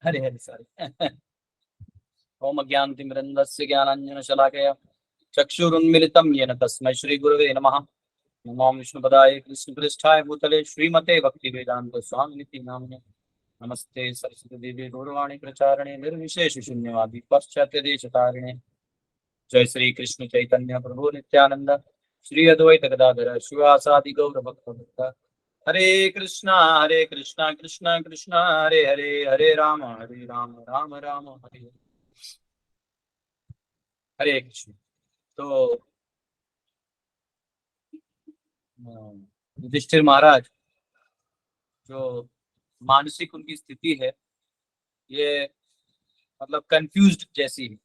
हरे हरे सारे। ओम ज्ञानतिमिरन्धस्य ज्ञानाञ्जनशलाकया चक्षुरुन्मिलितं येन तस्मै श्रीगुरवे नमः। नमो विष्णुपदाय कृष्णपृष्ठाय भूतले श्रीमते भक्तिवेदान्त स्वामिनिति नाम्ने। नमस्ते सरस्वती देवी गौरवाणी प्रचारणे निर्विशेष शून्यवादी पाश्चात्य देशतारिणे। जय श्री कृष्ण चैतन्य प्रभु नित्यानंद श्री अद्वैत गदाधर शिवासादि गौर भक्त। हरे कृष्णा कृष्णा कृष्णा हरे हरे, हरे राम राम राम हरे हरे। हरे कृष्ण। तो युधिष्ठिर महाराज जो मानसिक उनकी स्थिति है, ये मतलब कंफ्यूज्ड जैसी है।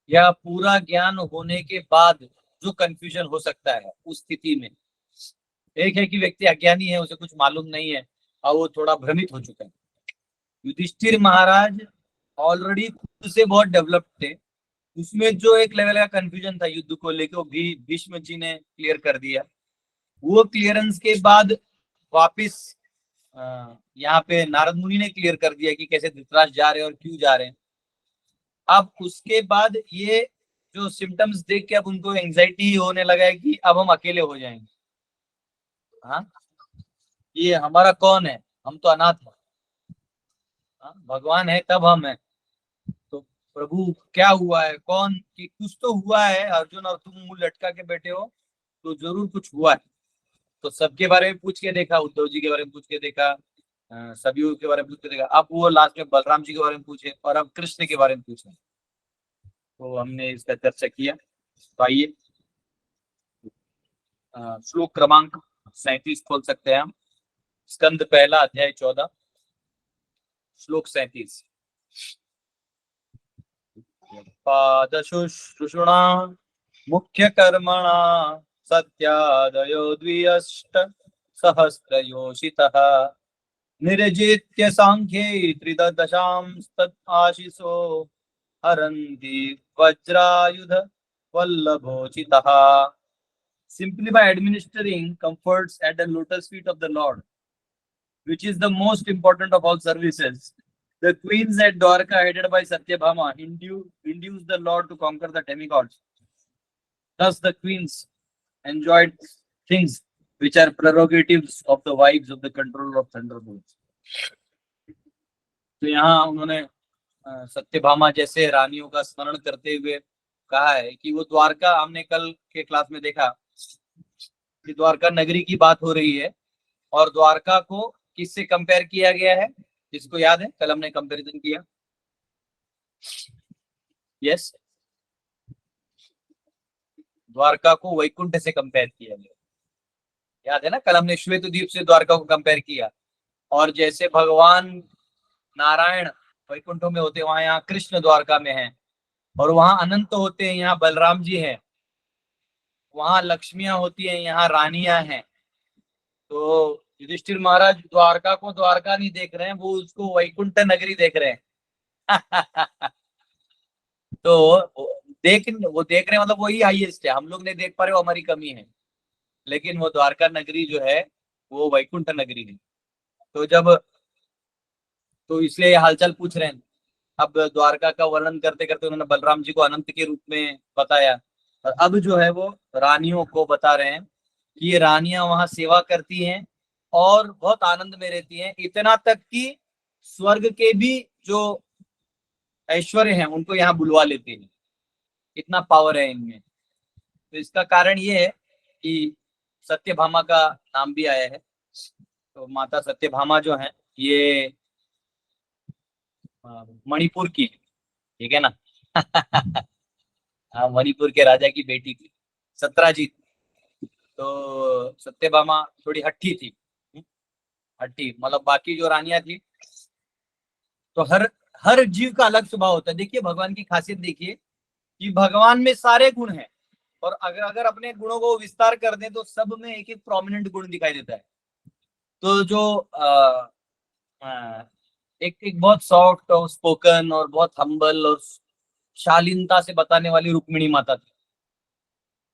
या पूरा ज्ञान होने के बाद जो कंफ्यूजन हो सकता है उस स्थिति में, एक है कि व्यक्ति अज्ञानी है, उसे कुछ मालूम नहीं है और वो थोड़ा भ्रमित हो चुका है। युधिष्ठिर महाराज ऑलरेडी खुद से बहुत डेवलप्ड थे। उसमें जो एक लेवल का कंफ्यूजन था युद्ध को लेकर, वो भी भीष्म जी ने क्लियर कर दिया। वो क्लियरेंस के बाद वापिस यहाँ पे नारद मुनि ने क्लियर कर दिया कि कैसे धृतराष्ट्र जा रहे हैं और क्यों जा रहे हैं। अब उसके बाद ये जो सिम्टम्स देख के अब उनको एंजाइटी होने लगा है कि अब हम अकेले हो जाएंगे। हाँ, ये हमारा कौन है, हम तो अनाथ हैं। हाँ, भगवान है तब हम हैं। तो प्रभु क्या हुआ है, कौन कि कुछ तो हुआ है अर्जुन, और तुम मुंह लटका के बैठे हो, तो जरूर कुछ हुआ है। तो सबके बारे में पूछ के देखा, उद्धव जी के बारे में पूछ के देखा, सरयू के बारे में पूछ के देखा, अब वो लास्ट में बलराम जी के बारे में पूछे और अब कृष्ण के बारे में पूछे। तो हमने इसका चर्चा किया। तो आइए श्लोक क्रमांक 37 खोल सकते हैं हम। स्कंद पहला अध्याय 14 श्लोक 37। पादशुश्रूषुणा मुख्य कर्मणा सत्यादयो द्विअष्ट सहस्रयोषितः निर्जित्य सांख्ये त्रिदशांस्तत् आशिषो हरन्ति वज्रायुध वल्लभोचितः। Simply by administering comforts at the lotus feet of the Lord, which is the most important of all services, the queens at Dwarka, headed by Satyabhama, induced the Lord to conquer the demigods. Thus, the queens enjoyed things which are prerogatives of the wives of the controller of thunderbolts. तो यहाँ उन्होंने सत्यभामा जैसे रानियों का स्मरण करते हुए कहा है कि वो द्वारका, हमने कल के क्लास में देखा कि द्वारका नगरी की बात हो रही है और द्वारका को किससे कंपेयर किया गया है, जिसको याद है कल हमने कंपैरिजन किया। यस, द्वारका को वैकुंठ से कंपेयर किया गया, याद है ना, कल हमने श्वेत द्वीप से द्वारका को कंपेयर किया। और जैसे भगवान नारायण वैकुंठों में होते, वहां यहाँ कृष्ण द्वारका में है, और वहां अनंत होते हैं, यहाँ बलराम जी हैं, वहां लक्ष्मियां होती हैं, यहाँ रानियां हैं। तो युधिष्ठिर महाराज द्वारका को द्वारका नहीं देख रहे हैं, वो उसको वैकुंठ नगरी देख रहे हैं। तो वो देख रहे हैं, मतलब वही हाईएस्ट है, हम लोग नहीं देख पा रहे, वो हमारी कमी है। लेकिन वो द्वारका नगरी जो है वो वैकुंठ नगरी है। तो जब, तो इसलिए हालचाल पूछ रहे हैं। अब द्वारका का वर्णन करते करते उन्होंने बलराम जी को अनंत के रूप में बताया, और अब जो है वो रानियों को बता रहे हैं कि ये रानियां वहां सेवा करती हैं और बहुत आनंद में रहती हैं, इतना तक कि स्वर्ग के भी जो ऐश्वर्य हैं उनको यहाँ बुलवा लेते हैं, इतना पावर है इनमें। तो इसका कारण ये है कि सत्यभामा का नाम भी आया है। तो माता सत्यभामा जो है ये मणिपुर की, ठीक है ना। हाँ, मणिपुर के राजा की बेटी थी, सत्राजीत। तो सत्यभामा थोड़ी हट्टी थी। हट्टी मतलब बाकी जो रानियां थी, तो हर हर जीव का अलग स्वभाव होता है। देखिए भगवान की खासियत देखिए कि भगवान में सारे गुण हैं, और अगर अगर अपने गुणों को विस्तार कर दें तो सब में एक एक प्रोमिनेंट गुण दिखाई देता है। तो जो एक एक बहुत सॉफ्ट और स्पोकन और बहुत हम्बल और शालीनता से बताने वाली रुक्मिणी माता थी।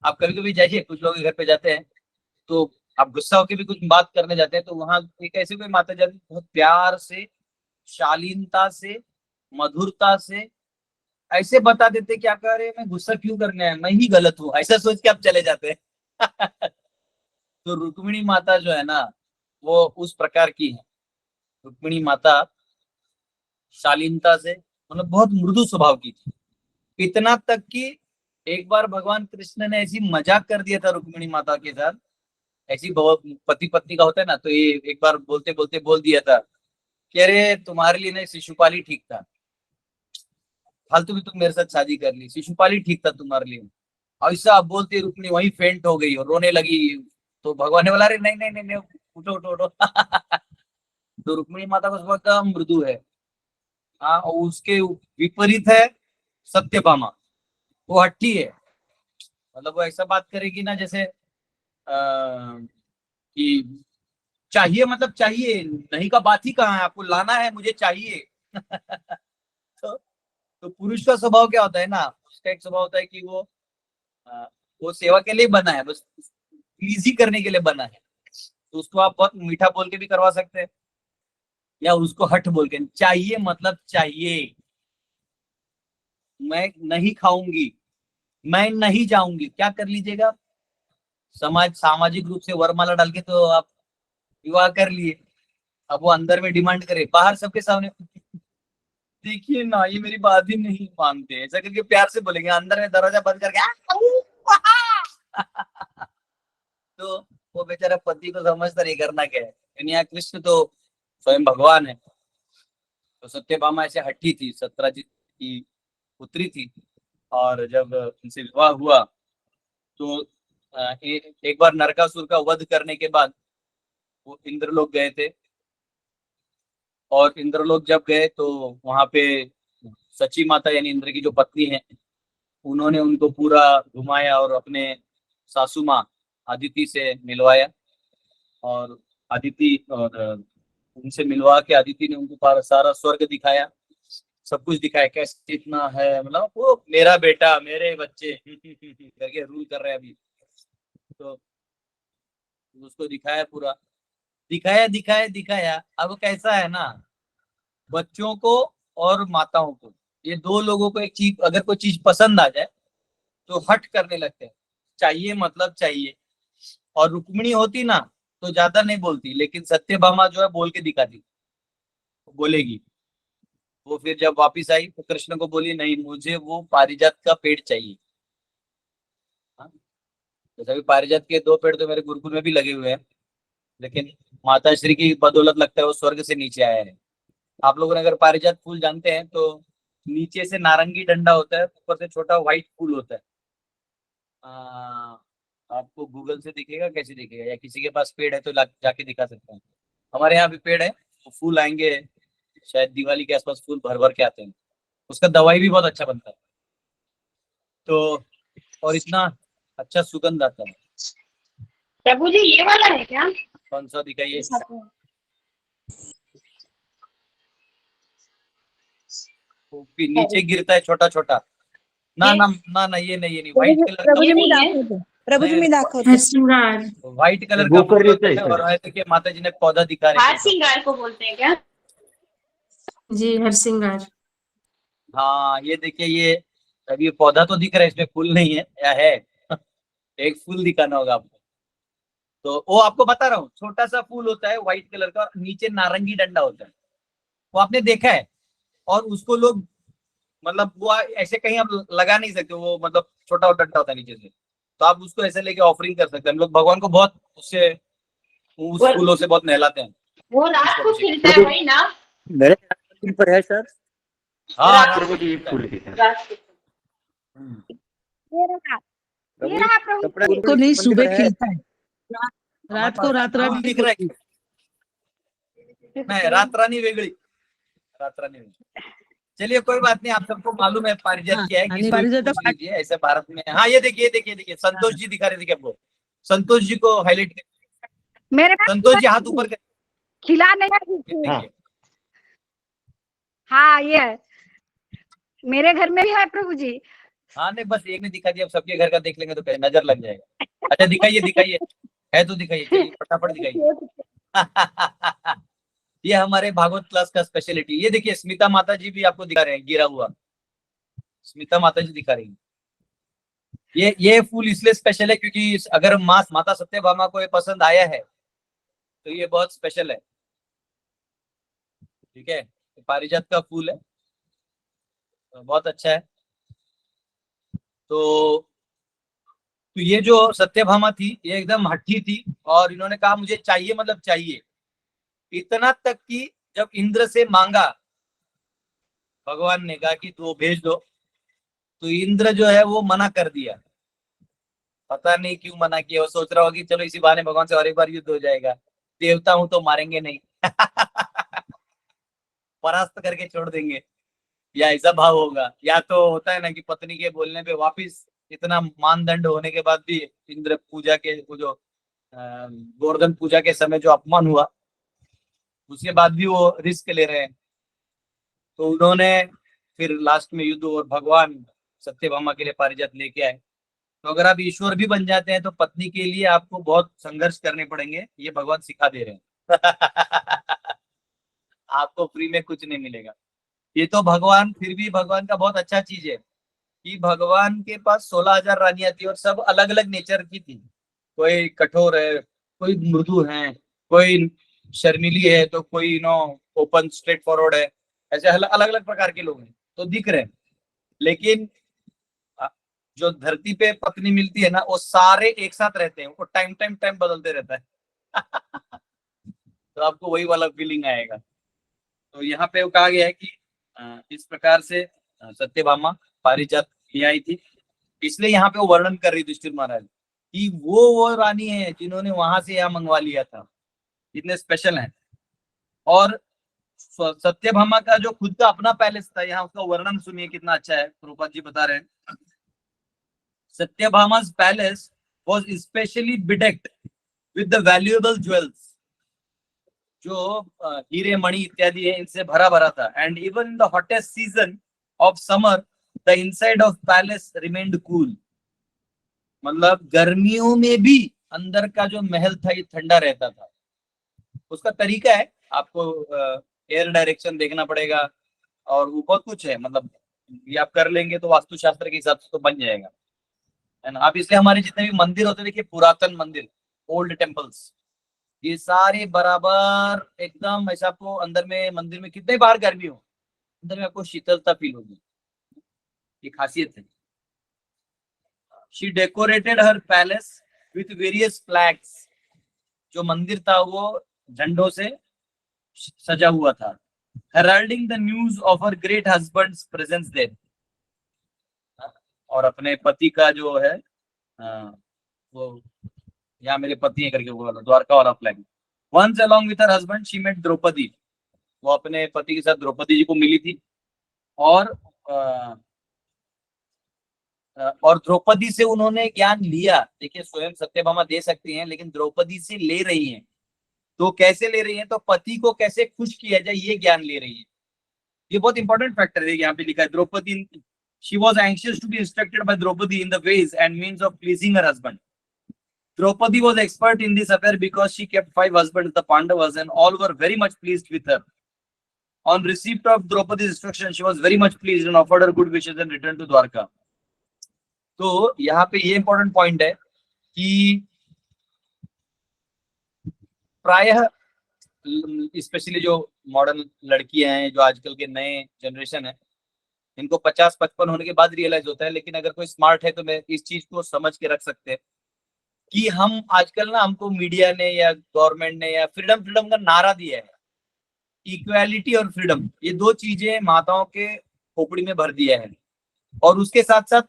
आप कभी कभी जाइए, कुछ लोग के घर पे जाते हैं, तो आप गुस्सा होकर भी कुछ बात करने जाते हैं, तो वहां एक ऐसी कोई माता जाती बहुत प्यार से शालीनता से, मधुरता से ऐसे बता देते क्या कर रहे, मैं गुस्सा क्यों करने आया, मैं ही गलत हूँ, ऐसा सोच के आप चले जाते हैं। तो रुक्मिणी माता जो है ना, वो उस प्रकार की है। रुक्मिणी माता शालीनता से, मतलब बहुत मृदु स्वभाव की थी। इतना तक कि एक बार भगवान कृष्ण ने ऐसी मजाक कर दिया था रुक्मिणी माता के साथ, ऐसी बहुत पति पत्नी का होता है ना, तो ये एक बार बोलते बोलते बोल दिया था कि अरे तुम्हारे लिए ना शिशुपाल ही ठीक था, फालतू में तुम मेरे साथ शादी कर ली, शिशुपाल ही ठीक था तुम्हारे लिए। ऐसा आप बोलते रुक्मिणी वहीं फेंट हो गई और रोने लगी। तो भगवान ने बोला अरे नहीं नहीं नहीं नहीं, उठो उठो उठो। तो रुक्मिणी माता का स्वभाव एकदम मृदु है। हाँ, और उसके विपरीत है सत्यभामा, वो हट्टी है। मतलब वो ऐसा बात करेगी ना जैसे कि चाहिए मतलब चाहिए, नहीं का बात ही कहाँ है, आपको लाना है, मुझे चाहिए। तो, तो पुरुष का स्वभाव क्या होता है ना, उसका एक स्वभाव होता है कि अ, वो सेवा के लिए बना है, बस इजी करने के लिए बना है। तो उसको आप बहुत मीठा बोल के भी करवा सकते हैं, या उसको हठ बोल के, चाहिए मतलब चाहिए, मैं नहीं खाऊंगी, मैं नहीं जाऊंगी, क्या कर लीजिएगा, सामाजिक रूप से वरमाला डाल के तो आप विवाह कर लिए। अब वो अंदर में डिमांड करे, बाहर सबके सामने देखिए ना ये मेरी बात ही नहीं मानते, ऐसा करके प्यार से बोलेंगे, अंदर में दरवाजा बंद करके तो वो बेचारा पति को समझता नहीं करना क्या है, लेकिन यहाँ कृष्ण तो स्वयं भगवान है। तो सत्यभामा ऐसे हट्टी थी, सत्यजीत की पुत्री थी। और जब उनसे विवाह हुआ तो एक बार नरकासुर का वध करने के बाद वो इंद्रलोक गए थे। और इंद्रलोक जब गए तो वहां पे सची माता यानी इंद्र की जो पत्नी है, उन्होंने उनको पूरा घुमाया और अपने सासू माँ अदिति से मिलवाया। और अदिति और उनसे मिलवा के अदिति ने उनको सारा स्वर्ग दिखाया, सब कुछ दिखाया, कैसे इतना है, मतलब वो मेरा बेटा मेरे बच्चे करके रूल कर रहे हैं अभी। तो उसको दिखाया पूरा, दिखाया दिखाया दिखाया। अब कैसा है ना, बच्चों को और माताओं को, ये दो लोगों को एक चीज, अगर कोई चीज पसंद आ जाए तो हट करने लगते हैं, चाहिए मतलब चाहिए। और रुक्मिणी होती ना तो ज्यादा नहीं बोलती, लेकिन सत्यभामा जो है बोल के दिखाती, बोलेगी। वो फिर जब वापिस आई तो कृष्ण को बोली नहीं मुझे वो पारिजात का पेड़ चाहिए। हाँ? तो सभी पारिजात के दो पेड़ तो मेरे गुरुकुल में भी लगे हुए हैं, लेकिन माता श्री की बदौलत लगता है वो स्वर्ग से नीचे आया है। आप लोगों ने अगर पारिजात फूल जानते हैं तो नीचे से नारंगी डंडा होता है, ऊपर से छोटा व्हाइट फूल होता है। आ, आपको गूगल से दिखेगा, कैसे दिखेगा, या किसी के पास पेड़ है तो जाके दिखा सकते हैं। हमारे यहाँ भी पेड़ है, वो फूल आएंगे शायद दिवाली के आसपास, फूल भर भर के आते हैं। उसका दवाई भी बहुत अच्छा बनता है। तो और इतना अच्छा सुगंध आता है। प्रभु जी ये वाला है क्या? कौन सा दिखाइए? वो भी नीचे गिरता है छोटा छोटा। ना ना ना ना, ये नहीं, ये नहीं, व्हाइट कलर का ये प्रभुजी मी नहीं है। दाखवते, प्रभुजी मी दाखवते. हरसिंगार। व्हाइट कलर का फूल होता है। और देखिए माता जी ने पौधा दिखा रहे हार थे। सिंगार को बोलते हैं क्या? जी हरसिंगार। हाँ ये देखिए, ये अभी पौधा तो दिख रहा है, इसमें फूल नहीं है या है? एक फूल दिखाना होगा आपको। तो वो आपको बता रहा हूँ, छोटा सा फूल होता है व्हाइट कलर का, नीचे नारंगी डंडा होता है, वो आपने देखा है। और उसको लोग, मतलब वो ऐसे कहीं आप लगा नहीं सकते, वो मतलब छोटा डंडा होता है नीचे से, तो आप उसको ऐसे लेके ऑफरिंग कर सकते हैं। हम लोग भगवान को बहुत उससे, उस फूलों से बहुत नहलाते हैं। वो रात को खिलता है वही ना? मेरे जन्मदिन पर है सर। हाँ रात को रात को। ये रहा, ये रहा प्रभु. कपड़े को नहीं सुबह खिलता है, रात को रात फूल दिख रहा है। नहीं, रात रानी वेगड़ी, रात रानी वेगड़ी। चलिए कोई बात नहीं, आप सबको मालूम है पारिजात क्या है, किसी को भी पूछ लीजिए ऐसे भारत में। हाँ ये देखिए देखिए देखिए, संतोष जी दिखा रहे थे क्या आपको? संतोष जी को हाईलाइट, मेरे संतोष जी हाथ ऊपर कर, खिला नहीं है. देखिए। हाँ ये है, मेरे घर में भी है प्रभु जी. हाँ नहीं, बस एक ने दिखा दिया, अब सबके घर का देख लेंगे तो क्या नजर लग जाएगा। अच्छा दिखाइए दिखाइए, है तो दिखाइए, चलिए फटाफट दिखाइए। ये हमारे भागवत क्लास का स्पेशलिटी। ये देखिए स्मिता माता जी भी आपको दिखा रहे हैं गिरा हुआ, स्मिता माता जी दिखा रही है। ये फूल इसलिए स्पेशल है क्योंकि अगर माता सत्यभामा को ये पसंद आया है तो ये बहुत स्पेशल है। ठीक है, पारिजात का फूल है, तो बहुत अच्छा है। तो ये जो सत्यभामा थी ये एकदम हठी थी और इन्होंने कहा मुझे चाहिए, मतलब चाहिए। इतना तक कि जब इंद्र से मांगा, भगवान ने कहा कि तू भेज दो, तो इंद्र जो है वो मना कर दिया। पता नहीं क्यों मना किया, वो सोच रहा होगा कि चलो इसी बहाने भगवान से और एक बार युद्ध हो जाएगा, देवता हूं तो मारेंगे नहीं। परास्त करके छोड़ देंगे, या ऐसा भाव होगा। या तो होता है ना कि पत्नी के बोलने पे वापिस इतना मानदंड होने के बाद भी इंद्र पूजा के वो जो गोवर्धन पूजा के समय जो अपमान हुआ, उसके बाद भी वो रिस्क ले रहे हैं। तो उन्होंने फिर लास्ट में युद्ध और भगवान सत्यभामा के लिए पारिजात लेके आए। तो अगर आप ईश्वर भी बन जाते हैं तो पत्नी के लिए आपको बहुत संघर्ष करने पड़ेंगे, ये भगवान सिखा दे रहे हैं। आपको फ्री में कुछ नहीं मिलेगा। ये तो भगवान, फिर भी भगवान का बहुत अच्छा चीज है कि भगवान के पास 16,000 रानियां थी और सब अलग अलग नेचर की थी। कोई कठोर है, कोई मृदु है, कोई शर्मिली है, तो कोई ओपन स्ट्रेट फॉरवर्ड है। ऐसे अलग अलग प्रकार के लोग हैं तो दिख रहे हैं। लेकिन जो धरती पे पत्नी मिलती है ना, वो सारे एक साथ रहते हैं, वो टाइम टाइम टाइम बदलते रहता है। तो आपको वही वाला फीलिंग आएगा। तो यहाँ पे वो कहा गया है कि इस प्रकार से सत्यभामा पारिजात ले आई थी। इसलिए यहाँ पे वो वर्णन कर रही युधिष्ठिर महाराज कि वो रानी है जिन्होंने वहां से यहाँ मंगवा लिया था, इतने स्पेशल हैं। और सत्यभामा का जो खुद का अपना पैलेस था, यहाँ उसका वर्णन सुनिए कितना अच्छा है। प्रभुपाद जी बता रहे हैं, सत्यभामा's palace was especially bedecked with the valuable jewels, जो हीरे मणि इत्यादि है इनसे भरा भरा था। And even in the hottest season of summer the inside of palace remained cool. मतलब गर्मियों में भी अंदर का जो महल था ये ठंडा रहता था। उसका तरीका है, आपको एयर डायरेक्शन देखना पड़ेगा और वो बहुत कुछ है। मतलब ये आप कर लेंगे तो वास्तुशास्त्र के हिसाब से तो बन जाएगा, है ना। आप इसलिए हमारे जितने भी मंदिर होते हैं, देखिए पुरातन मंदिर, ओल्ड टेम्पल्स, ये सारे बराबर एकदम ऐसा, आपको अंदर में मंदिर में कितने बार गर्मी हो, अंदर में आपको शीतलता फील होगी। ये खासियत है। She decorated her palace with various flags. जो मंदिर था वो झंडों से सजा हुआ था। Heralding the news of her great husband's presence there. और अपने पति का जो है वो, यहाँ मेरे पति है करके वो वाला द्वारका वाला flag. Once along with her husband she met Draupadi. वो अपने पति के साथ द्रौपदी जी को मिली थी। और द्रौपदी से उन्होंने ज्ञान लिया। देखिए स्वयं सत्यभामा दे सकती हैं, लेकिन द्रौपदी से ले रही हैं। तो कैसे ले रही हैं, तो पति को कैसे खुश किया जाए ये ज्ञान ले रही है। ये बहुत इंपॉर्टेंट फैक्टर है। यहाँ पे लिखा है Draupadi, she was anxious to be instructed by Draupadi in the ways and means of pleasing her husband. Draupadi was expert in this affair because she kept 5 husbands, the Pandavas, and all were very much pleased with her. On receipt of Draupadi's instruction, she was very much pleased and offered her good wishes and returned to Dwarka. तो यहाँ पे ये important point है कि प्रायः specially जो modern लड़कियां हैं, जो आजकल के नए जनरेशन है, इनको 50-55 होने के बाद रियलाइज होता है। लेकिन अगर कोई स्मार्ट है तो मैं इस चीज को समझ के रख सकते हैं कि हम आजकल ना, हमको मीडिया ने या गवर्नमेंट ने या फ्रीडम का नारा दिया है। इक्वालिटी और फ्रीडम, ये दो चीजें माताओं के खोपड़ी में भर दिया है। और उसके साथ साथ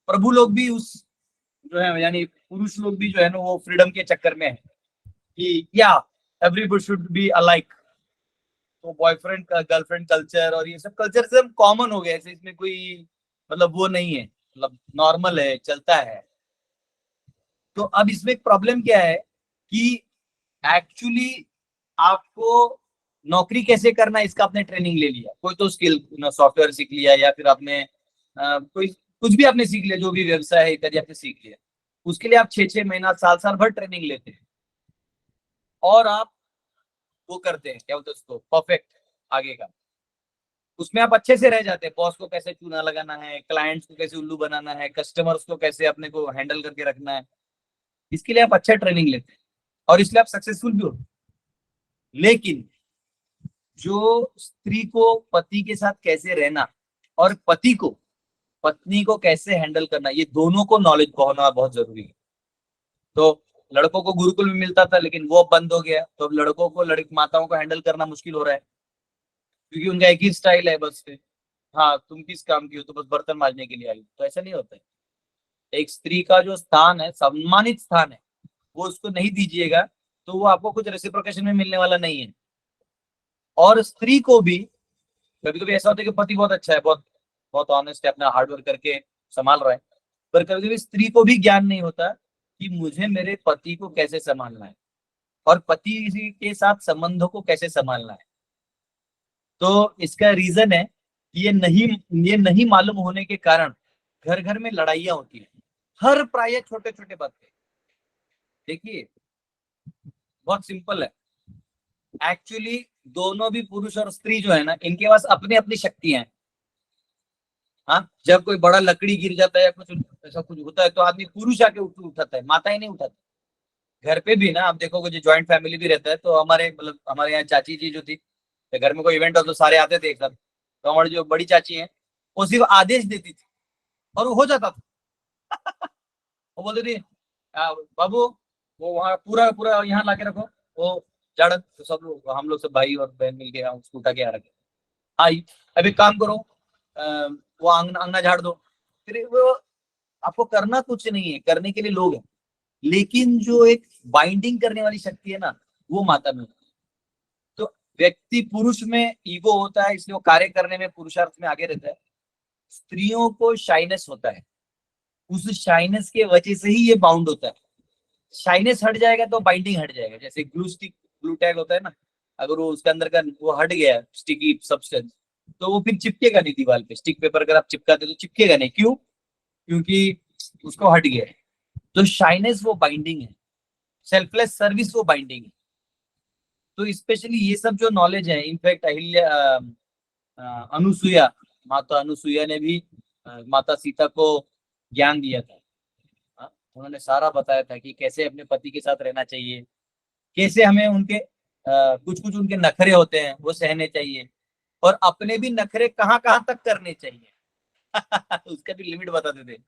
प्रभु लोग भी उस जो है, यानी पुरुष लोग भी जो है ना, वो फ्रीडम के चक्कर में है कि या एवरीबडी शुड बी अलाइक। तो बॉयफ्रेंड का गर्लफ्रेंड कल्चर और ये सब कल्चर से कॉमन हो गया है। इसमें कोई मतलब वो नहीं है, मतलब नॉर्मल है, चलता है। तो अब इसमें एक प्रॉब्लम क्या है कि एक्चुअली आपको नौकरी कैसे करना है इसका आपने ट्रेनिंग ले लिया। कोई तो स्किल सॉफ्टवेयर सीख लिया, या फिर आपने कोई कुछ भी आपने सीख लिया, जो भी व्यवसाय है इत्यादि आपने सीख लिया। उसके लिए आप 6-6 महीना, साल भर ट्रेनिंग लेते हैं। और आप वो करते हैं, क्या बोलते हैं उसको, परफेक्ट आगे का, उसमें आप अच्छे से रह जाते हैं। बॉस को कैसे चूना लगाना है, क्लाइंट्स को कैसे उल्लू बनाना है, कस्टमर्स को कैसे अपने को हैंडल करके रखना है, इसके लिए आप अच्छा ट्रेनिंग लेते हैं और इसलिए आप सक्सेसफुल भी होते हैं। लेकिन जो स्त्री को पति के साथ कैसे रहना और पति को पत्नी को कैसे हैंडल करना, ये दोनों को नॉलेज होना बहुत जरूरी है। तो लड़कों को गुरुकुल में मिलता था, लेकिन वो बंद हो गया, तो अब लड़कों को लड़की माताओं को हैंडल करना मुश्किल हो रहा है, क्योंकि उनका एक ही स्टाइल है बस। हाँ, तुम किस काम की हो, तो बस बर्तन मांजने के लिए आई, तो ऐसा नहीं होता है। एक स्त्री का जो स्थान है, सम्मानित स्थान है, वो उसको नहीं दीजिएगा तो वो आपको कुछ रेसिप्रोकेशन में मिलने वाला नहीं है। और स्त्री को भी कभी कभी ऐसा होता है कि पति बहुत अच्छा है, बहुत बहुत ऑनेस्ट है, अपना हार्डवर्क करके संभाल रहा है, पर कभी कभी स्त्री को भी ज्ञान नहीं होता कि मुझे मेरे पति को कैसे संभालना है और पति के साथ संबंधों को कैसे संभालना है। तो इसका रीजन है कि ये नहीं मालूम होने के कारण घर घर में लड़ाइयां होती है, हर प्राय छोटे छोटे बात पे। देखिए बहुत सिंपल है, एक्चुअली दोनों भी पुरुष और स्त्री जो है ना, इनके पास अपनी अपनी शक्तियां हैं। हाँ, जब कोई बड़ा लकड़ी गिर जाता है या कुछ ऐसा कुछ होता है तो आदमी पुरुष आके उठाता है, माता ही नहीं उठाती। घर पे भी ना आप देखोगे, जो ज्वाइंट फैमिली भी रहता है, तो हमारे मतलब हमारे यहाँ चाची जी जो थी, तो घर में कोई इवेंट हो तो सारे आते थे एक साथ, तो हमारी जो बड़ी चाची है वो सिर्फ आदेश देती थी और वो हो जाता था। वो बोलती थी बाबू वो वहाँ पूरा पूरा यहाँ ला के रखो, वो झाड़न, तो सब लोग, हम लोग सब भाई और बहन मिल के उसको उठा के यहाँ रखे। हाँ, अभी काम करो, वो अंगना झाड़ दो। फिर वो आपको करना कुछ नहीं है, करने के लिए लोग हैं, लेकिन जो एक बाइंडिंग करने वाली शक्ति है ना, वो माता में होती है। तो व्यक्ति पुरुष में ईगो होता है, इसलिए वो कार्य करने में पुरुषार्थ में आगे रहता है। स्त्रियों को शाइनेस होता है, उस शाइनेस के वजह से ही ये बाउंड होता है। शाइनेस हट जाएगा तो बाइंडिंग हट जाएगा। जैसे ग्लू स्टिक, ग्लू टैग होता है ना, अगर वो उसके अंदर का वो हट गया स्टिकी सब्सटेंस, तो वो फिर चिपकेगा नहीं दीवार पे। स्टिक पेपर अगर आप चिपकाते तो चिपकेगा नहीं, क्यों? क्योंकि उसको हट गया है। तो शाइनेस वो बाइंडिंग है, सेल्फलेस सर्विस वो बाइंडिंग है। तो स्पेशली ये सब जो नॉलेज है, इनफैक्ट अहिल्या अनुसुईया, माता अनुसुईया ने भी माता सीता को ज्ञान दिया था। उन्होंने सारा बताया था कि कैसे अपने पति के साथ रहना चाहिए, कैसे हमें उनके कुछ कुछ उनके नखरे होते हैं वो सहने चाहिए, और अपने भी नखरे कहाँ कहाँ तक करने चाहिए। उसका भी लिमिट बताते थे।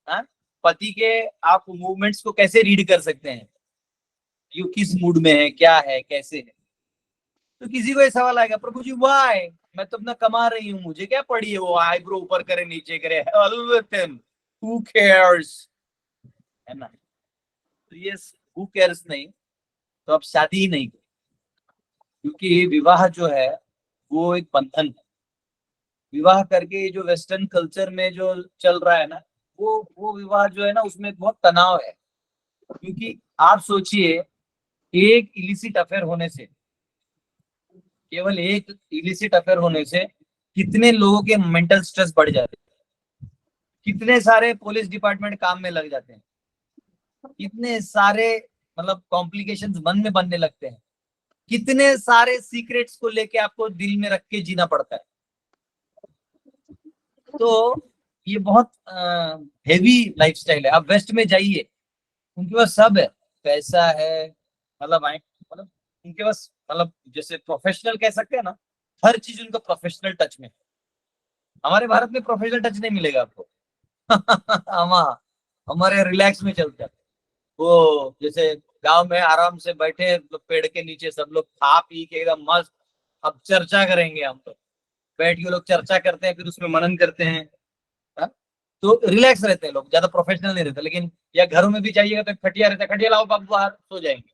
हाँ, पति के आप मूवमेंट्स को कैसे रीड कर सकते हैं, यू किस मूड में है, क्या है, कैसे है। तो किसी को ये सवाल आएगा, प्रभु जी वाई, मैं तो अपना कमा रही हूँ, मुझे क्या पड़ी है वो आईब्रो ऊपर करे नीचे करे, हु केयर्स, है ना? तो ये हु केयर्स नहीं, तो अब शादी ही नहीं, क्योंकि विवाह जो है वो एक बंधन है। विवाह करके जो वेस्टर्न कल्चर में जो चल रहा है ना, वो विवाह जो है ना, उसमें बहुत तनाव है। क्योंकि आप सोचिए, एक इलिसिट अफेयर होने से, केवल एक इलिसिट अफेयर होने से कितने लोगों के मेंटल स्ट्रेस बढ़ जाते हैं, कितने सारे पुलिस डिपार्टमेंट काम में लग जाते हैं, कितने सारे मतलब कॉम्प्लिकेशंस मन में बनने लगते हैं, कितने सारे सीक्रेट्स को लेके आपको दिल में रख के जीना पड़ता है। तो ये बहुत हेवी लाइफस्टाइल है। आप वेस्ट में जाइए, उनके पास सब है, पैसा है, मतलब उनके पास मतलब जैसे प्रोफेशनल कह सकते हैं ना, हर चीज उनका प्रोफेशनल टच में। हमारे भारत में प्रोफेशनल टच नहीं मिलेगा आपको। हम हमारे रिलैक्स में चलते हैं। वो जैसे गांव में आराम से बैठे पेड़ के नीचे सब लोग खा पी के एकदम मस्त, अब चर्चा करेंगे, हम तो बैठ के लोग चर्चा करते हैं, फिर उसमें मनन करते हैं। हा? तो रिलैक्स रहते हैं लोग, ज्यादा प्रोफेशनल नहीं रहते। लेकिन या घरों में भी जाइएगा तो खटिया रहता है, खटिया लाओ बाबू बाहर सो जाएंगे।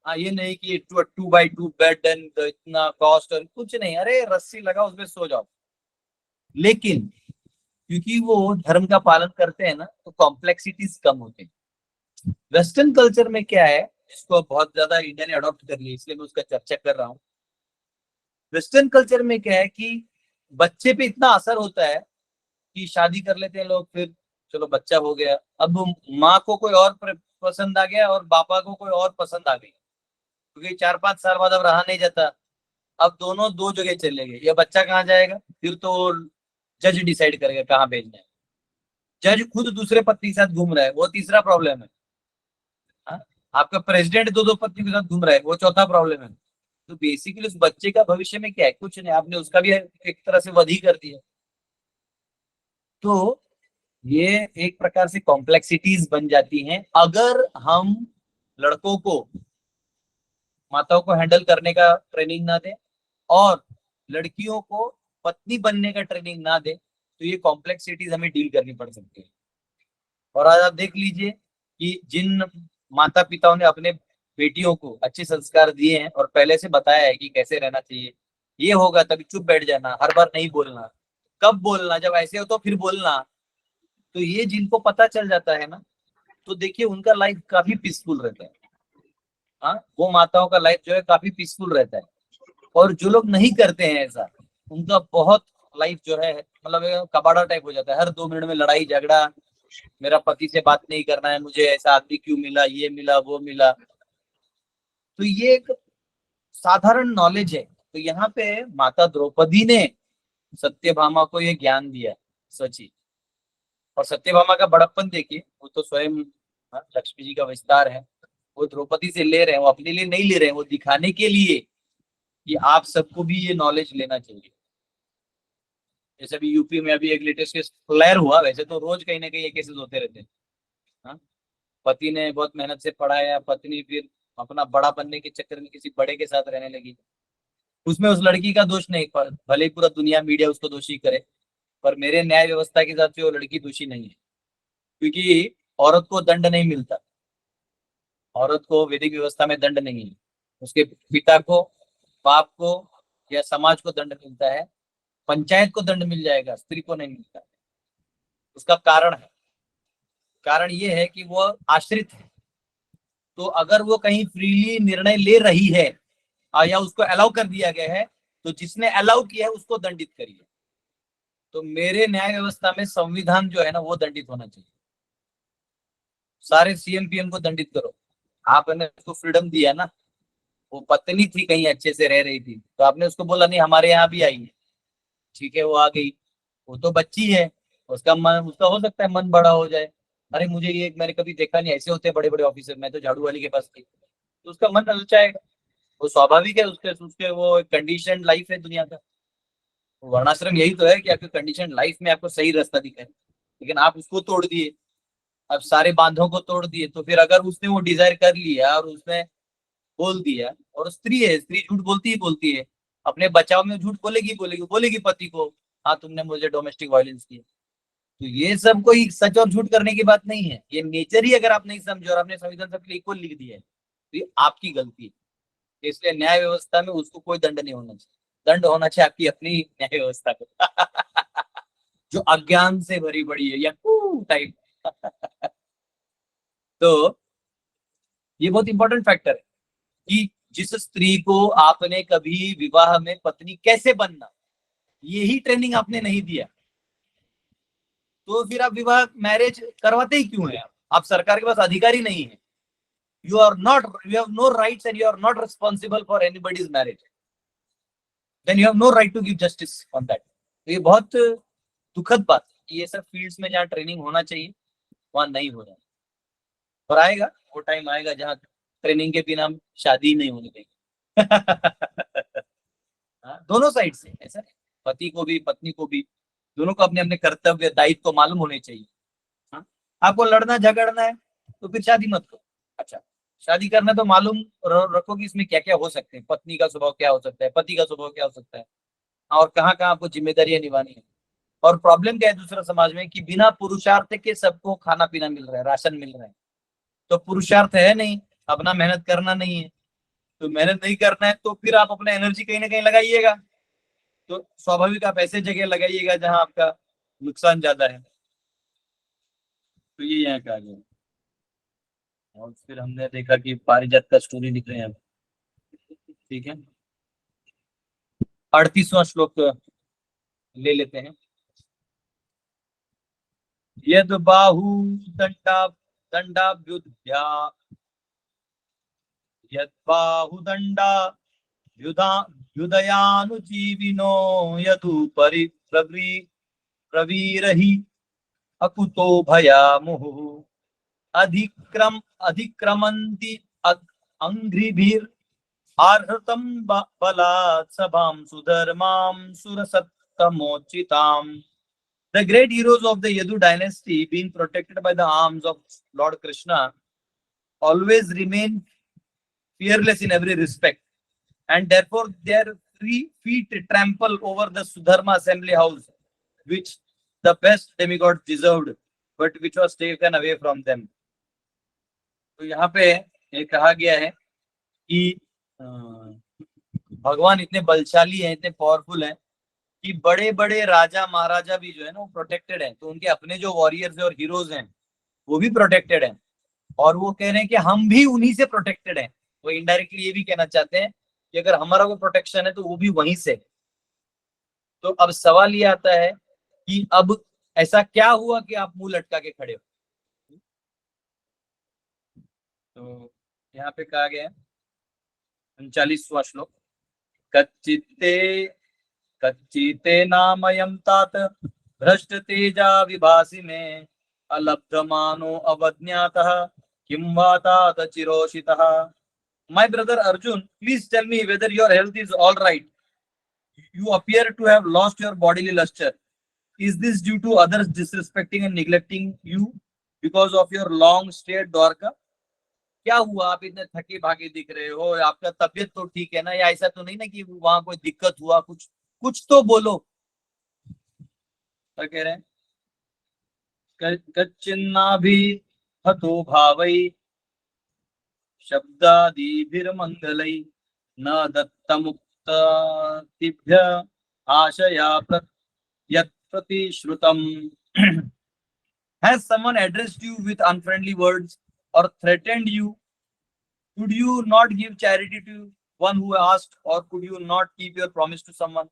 हाँ, ये नहीं कि 2x2 बेड एंड इतना कॉस्ट और कुछ नहीं, अरे रस्सी लगा उसमें सो जाओ। लेकिन क्योंकि वो धर्म का पालन करते हैं ना, तो कॉम्प्लेक्सिटीज कम होते हैं। वेस्टर्न कल्चर में क्या है, इसको बहुत ज्यादा इंडिया ने अडॉप्ट कर लिया, इसलिए मैं उसका चर्चा कर रहा हूँ। वेस्टर्न कल्चर में क्या है कि बच्चे पे इतना असर होता है कि शादी कर लेते हैं लोग, फिर चलो बच्चा हो गया, अब माँ को कोई और पसंद आ गया और पापा को कोई और पसंद आ गई, क्योंकि 4-5 साल बाद अब रहा नहीं जाता। अब दोनों दो जगह चले गए, ये बच्चा कहाँ जाएगा? फिर तो जज डिसाइड करेगा कहाँ भेजना है। जज खुद दूसरे पत्नी के साथ घूम रहा है, वो तीसरा प्रॉब्लम है। हाँ? आपका प्रेसिडेंट दो दो पत्नी के साथ घूम रहा है, वो चौथा प्रॉब्लम है। तो बेसिकली उस बच्चे का भविष्य में क्या है? कुछ नहीं, आपने उसका भी एक तरह से वध ही कर दिया। तो ये एक प्रकार से कॉम्प्लेक्सिटीज बन जाती हैं अगर हम लड़कों को, माताओं को हैंडल करने का ट्रेनिंग ना दें और लड़कियों को पत्नी बनने का ट्रेनिंग ना दें, तो ये कॉम्प्लेक्सिटीज हमें डील करनी पड़ सकती है। और आज आप देख लीजिए कि जिन माता पिताओं ने अपने बेटियों को अच्छे संस्कार दिए हैं और पहले से बताया है कि कैसे रहना चाहिए, ये होगा तभी चुप बैठ जाना, हर बार नहीं बोलना, कब बोलना, जब ऐसे हो तो फिर बोलना, तो ये जिनको पता चल जाता है ना, तो देखिए उनका लाइफ काफी पीसफुल रहता है। हाँ, वो माताओं का लाइफ जो है काफी पीसफुल रहता है। और जो लोग नहीं करते हैं ऐसा, उनका बहुत लाइफ जो है मतलब कबाड़ा टाइप हो जाता है। हर 2 मिनट में लड़ाई झगड़ा, मेरा पति से बात नहीं करना है, मुझे ऐसा आदमी क्यों मिला, ये मिला वो मिला। तो ये एक साधारण नॉलेज है। तो यहाँ पे माता द्रौपदी ने सत्यभामा को ये ज्ञान दिया, सची। और सत्यभामा का बड़प्पन देखिए, वो तो स्वयं लक्ष्मी जी का विस्तार है। वो द्रौपदी से ले रहे हैं, वो अपने लिए नहीं ले रहे हैं, वो दिखाने के लिए कि आप सबको भी ये नॉलेज लेना चाहिए। जैसे अभी यूपी में अभी एक लेटेस्ट केस फ्लेयर हुआ, वैसे तो रोज कहीं ना कहीं ये केसेस होते रहते हैं। हाँ? पति ने बहुत मेहनत से पढ़ाया, पत्नी फिर अपना बड़ा बनने के चक्कर में किसी बड़े के साथ रहने लगी। उसमें उस लड़की का दोष नहीं, पर भले ही पूरा दुनिया मीडिया उसको दोषी करे, पर मेरे न्याय व्यवस्था के हिसाब से वो लड़की दोषी नहीं है। क्योंकि औरत को दंड नहीं मिलता, औरत को वैदिक व्यवस्था में दंड नहीं है। उसके पिता को, बाप को या समाज को दंड मिलता है, पंचायत को दंड मिल जाएगा, स्त्री को नहीं मिलता। उसका कारण है, कारण ये है कि वो आश्रित है। तो अगर वो कहीं फ्रीली निर्णय ले रही है या उसको अलाउ कर दिया गया है, तो जिसने अलाउ किया है उसको दंडित करिए। तो मेरे न्याय व्यवस्था में संविधान जो है ना, वो दंडित होना चाहिए। सारे सीएम पीएम को दंडित करो। आपने उसको फ्रीडम दिया ना, वो पत्नी थी कहीं अच्छे से रह रही थी, तो आपने उसको बोला नहीं हमारे यहाँ भी आई है, ठीक है वो आ गई, वो तो बच्ची है, उसका मन, उसका हो सकता है मन बड़ा हो जाए। अरे मुझे ये मैंने कभी देखा नहीं, ऐसे होते हैं बड़े बड़े ऑफिसर, मैं तो झाड़ू वाली के पास थी, तो उसका मन ललचाएगा, वो स्वाभाविक है। उसके उसके वो कंडीशन लाइफ है दुनिया का। वर्णाश्रम यही तो है कि आपकी कंडीशन लाइफ में आपको सही रास्ता दिखाए, लेकिन आप उसको तोड़ दिए, अब सारे बांधों को तोड़ दिए। तो फिर अगर उसने वो डिजायर कर लिया और उसने बोल दिया, और स्त्री है, स्त्री झूठ बोलती ही बोलती है, अपने बचाव में झूठ बोलेगी बोलेगी बोलेगी पति को, हाँ तुमने मुझे डोमेस्टिक वायलेंस किया। तो ये सब कोई सच और झूठ करने की बात नहीं है, ये नेचर ही अगर आप नहीं समझे और आपने संविधान सबके लिए इक्वल लिख दिया है, तो ये आपकी गलती है। इसलिए न्याय व्यवस्था में उसको कोई दंड नहीं होना चाहिए, दंड होना चाहिए आपकी अपनी न्याय व्यवस्था को जो अज्ञान से भरी पड़ी है या टाइप तो ये बहुत इंपॉर्टेंट फैक्टर है कि जिस स्त्री को आपने कभी विवाह में पत्नी कैसे बनना, यही ट्रेनिंग आपने नहीं दिया, तो फिर आप विवाह मैरिज करवाते ही क्यों है? आप सरकार के पास अधिकारी नहीं है। You are not, you have no rights and you are not responsible for anybody's marriage, then you have no right to give justice on that. तो ये बहुत दुखद बात है कि ये सब फील्ड्स में जहाँ ट्रेनिंग होना चाहिए वहां नहीं हो रहा है। और आएगा वो टाइम आएगा जहाँ ट्रेनिंग के बिना शादी नहीं होने देंगे दोनों साइड से ऐसा नहीं, पति को भी पत्नी को भी, दोनों को अपने अपने कर्तव्य दायित्व को मालूम होने चाहिए। हाँ? आपको लड़ना झगड़ना है तो फिर शादी मत करो। अच्छा, शादी करना तो मालूम रखो कि इसमें क्या क्या हो सकते हैं, पत्नी का स्वभाव क्या हो सकता है, पति का स्वभाव क्या हो सकता है, और कहाँ कहाँ आपको जिम्मेदारियां निभानी है। और प्रॉब्लम क्या है दूसरा समाज में कि बिना पुरुषार्थ के सबको खाना पीना मिल रहा है, राशन मिल रहा है, तो पुरुषार्थ है नहीं, अपना मेहनत करना नहीं है। तो मेहनत नहीं करना है तो फिर आप अपना एनर्जी कहीं ना कहीं लगाइएगा, तो स्वाभाविक आप ऐसे जगह लगाइएगा जहां आपका नुकसान ज्यादा है। तो ये यहाँ का आ गया। और फिर हमने देखा कि पारिजात का स्टोरी लिख रहे हैं अब, ठीक है। 38वां श्लोक ले लेते हैं। यद बाहु दंडाभ्युद्या यद्बाहुदण्डा युधयानुजीविनो यदुपरि प्रवीरहि अकुतो भयामुहुः अधिक्रमन्ति अंघ्रिभिर् आर्हतं बलात् सभां सुधर्मां सुरसत्तमोचिताम्. The great heroes of the Yadu dynasty, being protected by the arms of Lord Krishna, always remain fearless in every respect, and therefore their feet trample over the Sudharma assembly house, which the best demigods deserved, but which was taken away from them. तो यहाँ पे ये कहा गया है कि भगवान इतने बलशाली हैं, इतने पावरफुल हैं कि बड़े बड़े राजा महाराजा भी जो है ना वो प्रोटेक्टेड हैं, तो उनके अपने जो वॉरियर्स और हीरोज हैं वो भी प्रोटेक्टेड हैं, और वो कह रहे हैं कि हम भी उन्हीं से प्रोटेक्टेड हैं. वो इनडायरेक्टली ये भी कहना चाहते हैं कि अगर हमारा कोई प्रोटेक्शन है तो वो भी वहीं से. तो अब सवाल ये आता है कि अब ऐसा क्या हुआ कि आप मुंह लटका के खड़े हो. तो यहाँ पे कहा गया है 39वां श्लोक, कच्चिते नामयं तात भ्रष्ट तेजा विभासी में अलब्धमानो अवज्ञातः किं वा तात चिरोषितः. My brother Arjun, please tell me whether your health is all right. You appear to have lost your bodily luster. Is this due to others disrespecting and neglecting you because of your long stay at Dwarka? क्या हुआ, आप इतने थके भागे दिख रहे हो, आपका तबीयत तो ठीक है ना, या ऐसा तो नहीं ना कि वहां कोई दिक्कत हुआ, कुछ तो बोलो. क्या कह रहे हैं, कच्चिन्ना भी हतो भावै शब्दादिभिर्मंगलै न दत्तमुक्तिभ्य आशया प्रतिश्रुतम्. Has someone addressed you with unfriendly words or threatened you? Could you not give charity to one who asked, or could you not keep your promise to someone?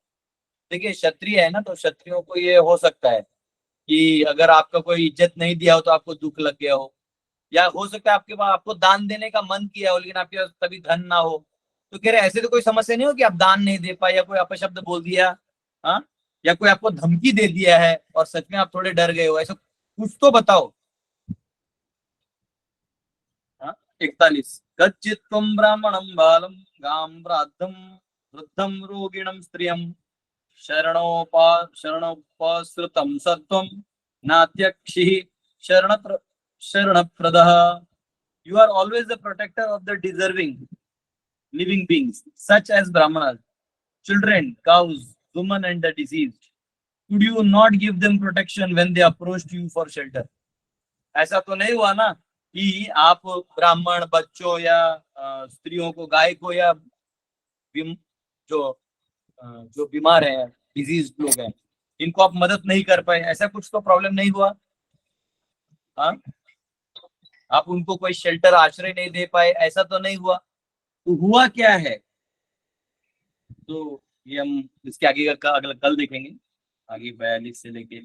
देखिए क्षत्रिय है ना, तो क्षत्रियों को ये हो सकता है कि अगर आपका कोई इज्जत नहीं दिया हो तो आपको दुख लग गया हो, या हो सकता है आपके पास आपको दान देने का मन किया हो लेकिन आपके पास तभी धन ना हो. तो कह रहे ऐसे तो कोई समस्या नहीं हो कि आप दान नहीं दे पाए, या कोई अपशब्द बोल दिया, हाँ, या कोई आपको धमकी दे दिया है और सच में आप थोड़े डर गए हो, ऐसा कुछ तो बताओ. 41 कच्चित्वं ब्राह्मणं बालं गां वृद्धं रोगिणं स्त्रियं शरणोपसृतं सत्वं नात्यक्षिः शरणप्रदः. You are always the protector of the deserving living beings, such as brahmanas, children, cows, women, and the deceased. Could you not give them protection when they approached you for shelter? ऐसा तो नहीं हुआ ना कि आप ब्राह्मण बच्चों या स्त्रियों को, गाय को, या जो बीमार है, डिजीज लोग हैं, इनको आप मदद नहीं कर पाए, ऐसा कुछ तो प्रॉब्लम नहीं हुआ. हाँ, आप उनको कोई शेल्टर, आश्रय नहीं दे पाए, ऐसा तो नहीं हुआ. तो हुआ क्या है, तो ये हम इसके आगे का अगला कल देखेंगे. आगे 42 से लेके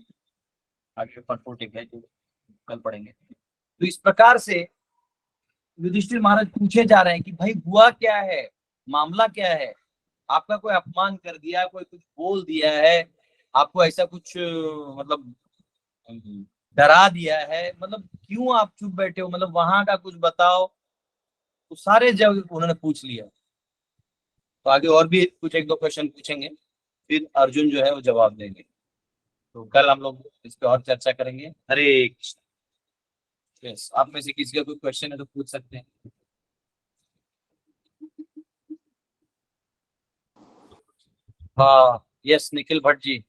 आगे 40 है जो कल पढ़ेंगे. तो इस प्रकार से युधिष्ठिर महाराज पूछे जा रहे हैं कि भाई हुआ क्या है, मामला क्या है, आपका कोई अपमान कर दिया, कोई कुछ बोल दिया है, आपको ऐसा कुछ मतलब डरा दिया है, मतलब क्यों आप चुप बैठे हो, मतलब वहां का कुछ बताओ. तो सारे जब उन्होंने पूछ लिया, तो आगे और भी कुछ 1-2 क्वेश्चन पूछेंगे, फिर अर्जुन जो है वो जवाब देंगे. तो कल हम लोग इस पे और चर्चा करेंगे. हरे कृष्ण. यस, आप में से किसी का कोई क्वेश्चन है तो पूछ सकते हैं. हाँ, यस, निखिल भट्ट जी.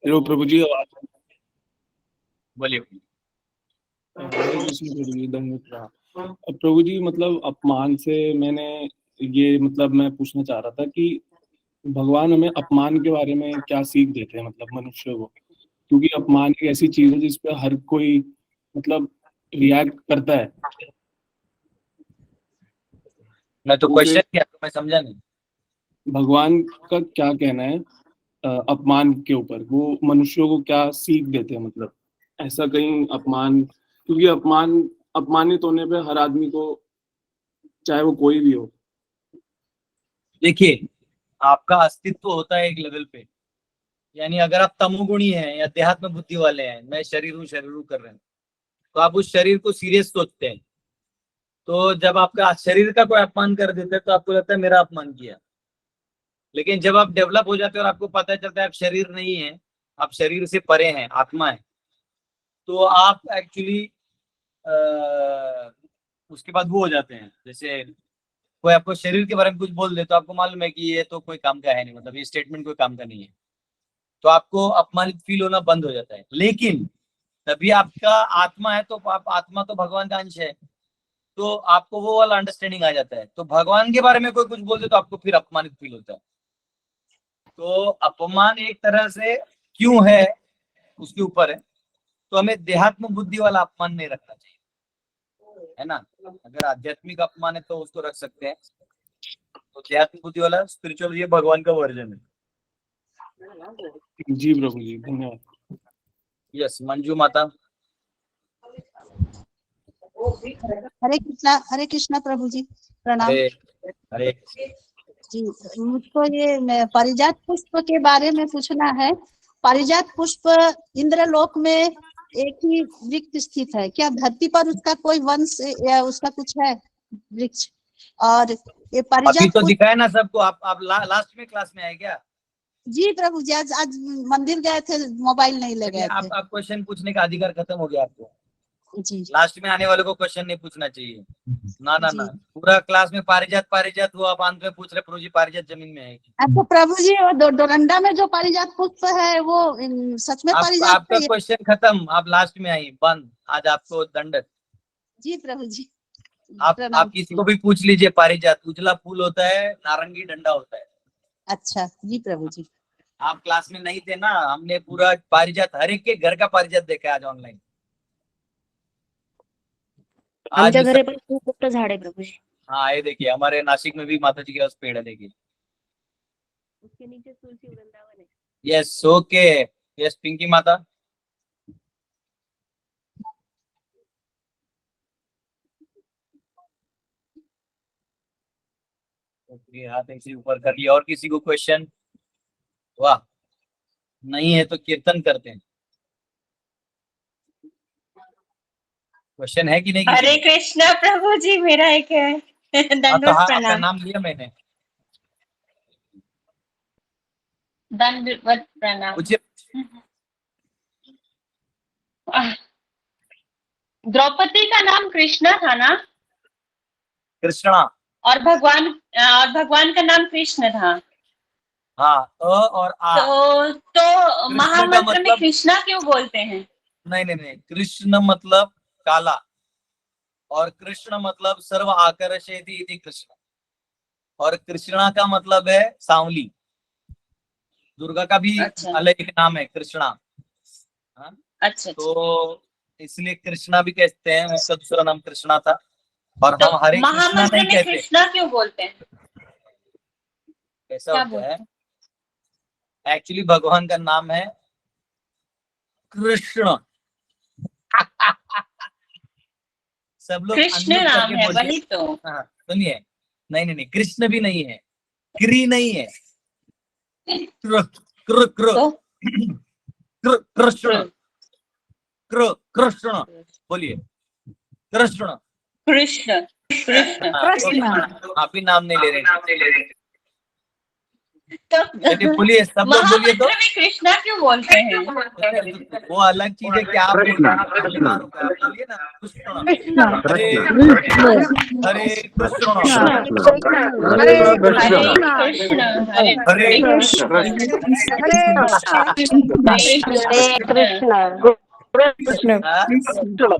हेलो प्रभु जी, आवाज बोलिए. हरे कृष्ण प्रभु जी, दंडवत प्रणाम. प्रभु जी, मतलब अपमान से मैंने ये मतलब मैं पूछना चाह रहा था कि भगवान हमें अपमान के बारे में क्या सीख देते हैं, मतलब मनुष्य को, क्योंकि अपमान एक ऐसी चीज है जिसपे हर कोई मतलब रिएक्ट करता है. मैं तो क्वेश्चन किया तो मैं समझा नहीं. भगवान का क्या कहना है अपमान के ऊपर, वो मनुष्यों को क्या सीख देते हैं, मतलब ऐसा कहीं अपमान, क्योंकि अपमानित होने पे हर आदमी को, चाहे वो कोई भी हो। देखिए, आपका अस्तित्व होता है एक लेवल पे, यानी अगर आप तमोगुणी हैं या देहात्म बुद्धि वाले हैं, मैं शरीर हूँ कर रहे हैं, तो आप उस शरीर को सीरियस सोचते हैं। तो जब आपका शरीर का कोई अपमान कर देता है तो आपको लगता है मेरा अपमान किया। लेकिन जब आप डेवलप हो जाते हैं और आपको पता चलता है आप शरीर नहीं है, आप शरीर से परे हैं, आत्मा है, तो आप एक्चुअली उसके बाद वो हो जाते हैं। जैसे कोई आपको शरीर के बारे में कुछ बोल दे तो आपको मालूम है कि ये तो कोई काम का है नहीं, मतलब ये स्टेटमेंट कोई काम का नहीं है, तो आपको अपमानित फील होना बंद हो जाता है। लेकिन तभी आपका आत्मा है, तो आप आत्मा तो भगवान का अंश है, तो आपको वो वाला अंडरस्टैंडिंग आ जाता है। तो भगवान के बारे में कोई कुछ बोल दे तो आपको फिर अपमानित फील होता है। तो अपमान एक तरह से क्यों है उसके ऊपर है, तो हमें देहात्म बुद्धि वाला अपमान नहीं रखना चाहिए, है ना। अगर आध्यात्मिक अपमान है तो उसको रख सकते हैं, तो देहात्म बुद्धि वाला स्पिरिचुअल ये भगवान का वर्जन है। जी प्रभु जी, धन्यवाद। यस, मंजू माता। हरे कृष्णा प्रभु जी, प्रणाम। अरे अरे जी, मुझको ये पारिजात पुष्प के बारे में पूछना है। पारिजात पुष्प इंद्रलोक में एक ही वृक्ष स्थित है क्या? धरती पर उसका कोई वंश या उसका कुछ है वृक्ष? और ये अभी पारिजात तो पुष्प, दिखाया ना सबको। आप लास्ट में क्लास में आए क्या? जी प्रभु जी, आज मंदिर गए थे, मोबाइल नहीं ले गए थे। आप क्वेश्चन पूछने का अधिकार खत्म हो गया आपको। जी लास्ट में आने वाले को क्वेश्चन नहीं पूछना चाहिए। ना ना जी। ना, पूरा क्लास में पारिजात वो आप अंत में पूछ रहे प्रभु जी पारिजात जमीन में है कि? अच्छा प्रभु जी, वो डोरंडा में जो पारिजात पुष्प है वो सच में पारिजात आपका है? क्वेश्चन खत्म, आप लास्ट में आई, बंद। आज आपको दंड। जी प्रभु जी, आप किसी को भी पूछ लीजिए, पारिजात उजला फूल होता है, नारंगी डंडा होता है। अच्छा जी प्रभु जी। आप क्लास में नहीं थे ना, हमने पूरा पारिजात, हर एक के घर का पारिजात देखा है आज ऑनलाइन। आज आमच्या घरी पण खूप मोठं झाड आहे प्रभूजी। हाँ, ये देखिए हमारे नासिक में भी माता जी के पास पेड़ है, देखिए। उसके नीचे तुलसी वृंदावन है। यस, ओके, यस पिंकी माता। हाथ ऐसे ऊपर कर लिया। और किसी को क्वेश्चन? वाह, नहीं है तो कीर्तन करते हैं। क्वेश्चन है कि नहीं? हरे कृष्णा प्रभु जी, मेरा एक है। दंडवत आपका प्रणाम। नाम लिया मैंने। दंडवत प्रणाम। मुझे द्रौपदी का नाम कृष्णा था ना? कृष्णा। और भगवान का नाम कृष्ण था। हाँ, और आ। तो महामंत्र में मतलब कृष्णा क्यों बोलते हैं? नहीं, कृष्ण मतलब काला, और कृष्ण मतलब सर्व आकर्षयति इति कृष्ण, और कृष्णा का मतलब है सांवली। दुर्गा का भी अच्छा। अलग एक नाम है कृष्णा। हाँ? अच्छा। तो इसलिए कृष्णा भी कहते हैं, उसका दूसरा नाम कृष्णा था। और तो हम हरे कृष्णा महामंत्र नहीं में कहते। कृष्णा क्यों बोलते हैं? ऐसा होता है, एक्चुअली भगवान का नाम है कृष्ण। सब लोग कृष्ण अनम्यूट नाम करके है, बोलिए। वही तो। हाँ, सुनिए, नहीं, कृष्ण भी नहीं है, क्री नहीं है, कृ कृ कृ तो कृ कृष्ण, कृष्ण बोलिए, कृष्ण। कृष्ण कृष्ण। आप ही नाम नहीं ले रहे। तो बोलिए, सब लोग बोलिए। तो महामंत्र में कृष्णा क्यों बोलते हैं? वो अलग चीज है, क्या आप बोलिए ना, कृष्ण। हरे हरे कृष्ण, हरे कृष्ण,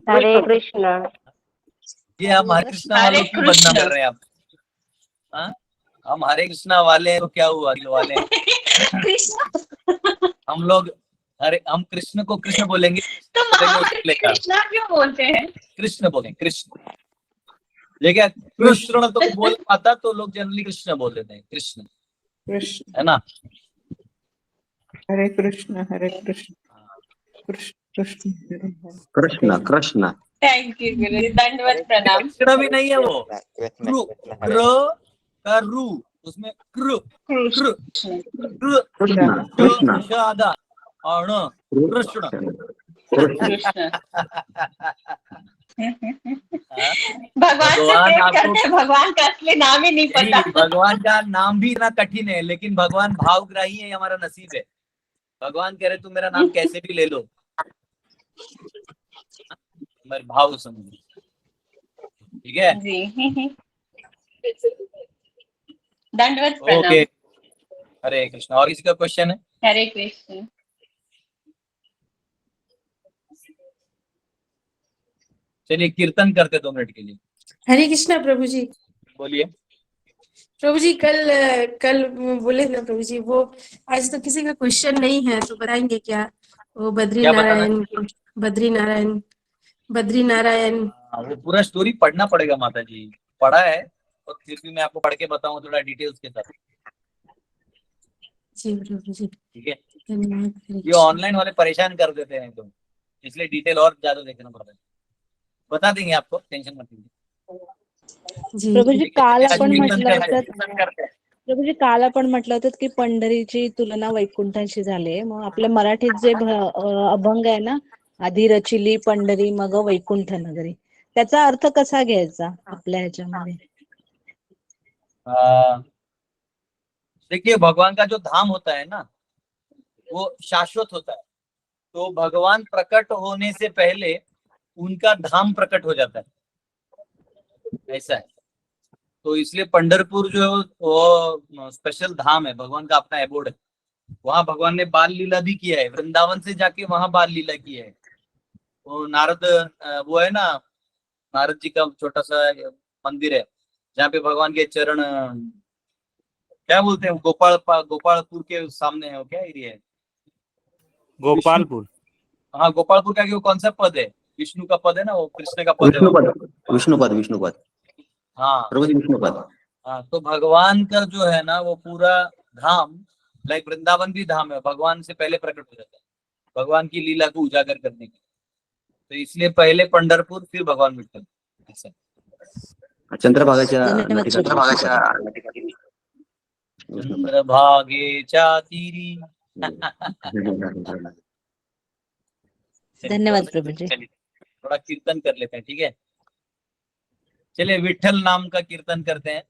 हरे हरे कृष्ण। ये हम हरे कृष्णा वालों क्यों बदनाम कर रहे हैं आप? हाँ? हम हरे कृष्णा वाले हैं तो क्या हुआ, दिल वाले हैं। हम लोग हम कृष्ण को कृष्ण बोलेंगे तो महामंत्र में कृष्णा क्यों बोलते हैं? कृष्ण बोलें, कृष्ण। लेकिन कृष्ण तो बोल पाता तो लोग जनरली कृष्ण बोल देते हैं, कृष्ण, कृष्ण। है ना। हरे कृष्ण, हरे कृष्ण, कृष्ण कृष्ण कृष्ण थैंक यू गुरुजी, दंडवत प्रणाम। कृष्ण भी नहीं है वो, कृ कृ का रू, उसमें कृ कृ कृष्ण। कृ कृष्ण कृष्ण श आधा और ण, कृष्ण। कृष्ण। हाँ? भगवान से भगवान प्रेम आपको करते हैं, भगवान का असली नाम ही नहीं नहीं, पता। भगवान का नाम भी इतना कठिन है, लेकिन भगवान भावग्राही है, ये हमारा नसीब है। भगवान कह रहे तू मेरा नाम कैसे भी ले लो, मेरे भाव समझो, ठीक है। जी। दंडवत ओके, प्रणाम। हरे कृष्ण। और किसी का क्वेश्चन है? हरे कृष्ण। चलिए कीर्तन करते 2 मिनट के लिए। हरे कृष्णा प्रभु जी। बोलिए। प्रभु जी कल बोले ना प्रभु जी, वो आज तो किसी का क्वेश्चन नहीं है तो बताएंगे क्या? वो क्या बताना है? बद्री नारायण। वो पूरा स्टोरी पढ़ना पड़ेगा माता जी, पढ़ा है और फिर भी मैं आपको पढ़ के बताऊं थोड़ा डिटेल्स के साथ, जी प्रभु जी, ठीक है। धन्यवाद। हरे ये कृष्णा। ऑनलाइन वाले परेशान कर देते हैं तो इसलिए डिटेल और ज्यादा देखना पड़ता है। बता देंगे आपको, टेंशन मत लीजिए। जी प्रभू जी, ठीक है, काल चलिए आज आपण कीर्तन म्हटलं करते होतं, हैं। प्रभू जी, काल आपण म्हटलं होतं की पंढरीची तुलना वैकुंठाशी झाली आहे. मग आपल्या मराठीत जे अभंग आहे ना, आधी रचिली पंढरी मग वैकुंठ नगरी, त्याचा अर्थ कसा घ्यायचा आपल्या ह्याच्यामध्ये? देखिए भगवान का जो धाम होता है ना, वो शाश्वत होता है। तो भगवान प्रकट होने से पहले उनका धाम प्रकट हो जाता है, ऐसा है। तो इसलिए पंढरपुर जो है वो स्पेशल धाम है, भगवान का अपना एबोर्ड है। वहां भगवान ने बाल लीला भी किया है, वृंदावन से जाके वहां बाल लीला किया है। वो नारद वो है ना, नारद जी का छोटा सा मंदिर है जहाँ पे भगवान के चरण क्या बोलते हैं, गोपालपुर के सामने है, वो क्या एरिया है? गोपालपुर। हाँ गोपालपुर का, वो कौन सा पद है? विष्णु का पद है ना, वो कृष्ण का पद है वो। विष्णुपद हाँ प्रभु जी, विष्णुपद। हाँ, तो भगवान का जो है ना वो पूरा धाम, लाइक वृंदावन भी धाम है, भगवान से पहले प्रकट हो जाता है, भगवान की लीला को उजागर करने के। तो इसलिए पहले पंढरपुर फिर भगवान विठ्ठल, ऐसा। चंद्रभागाच्या धन्यवाद नदीकाठी चंद्रभागेच्या तीरी। धन्यवाद प्रभु जी। चलिए थोड़ा कीर्तन कर लेते हैं, ठीक है। चलिए विठ्ठल नाम का कीर्तन करते हैं।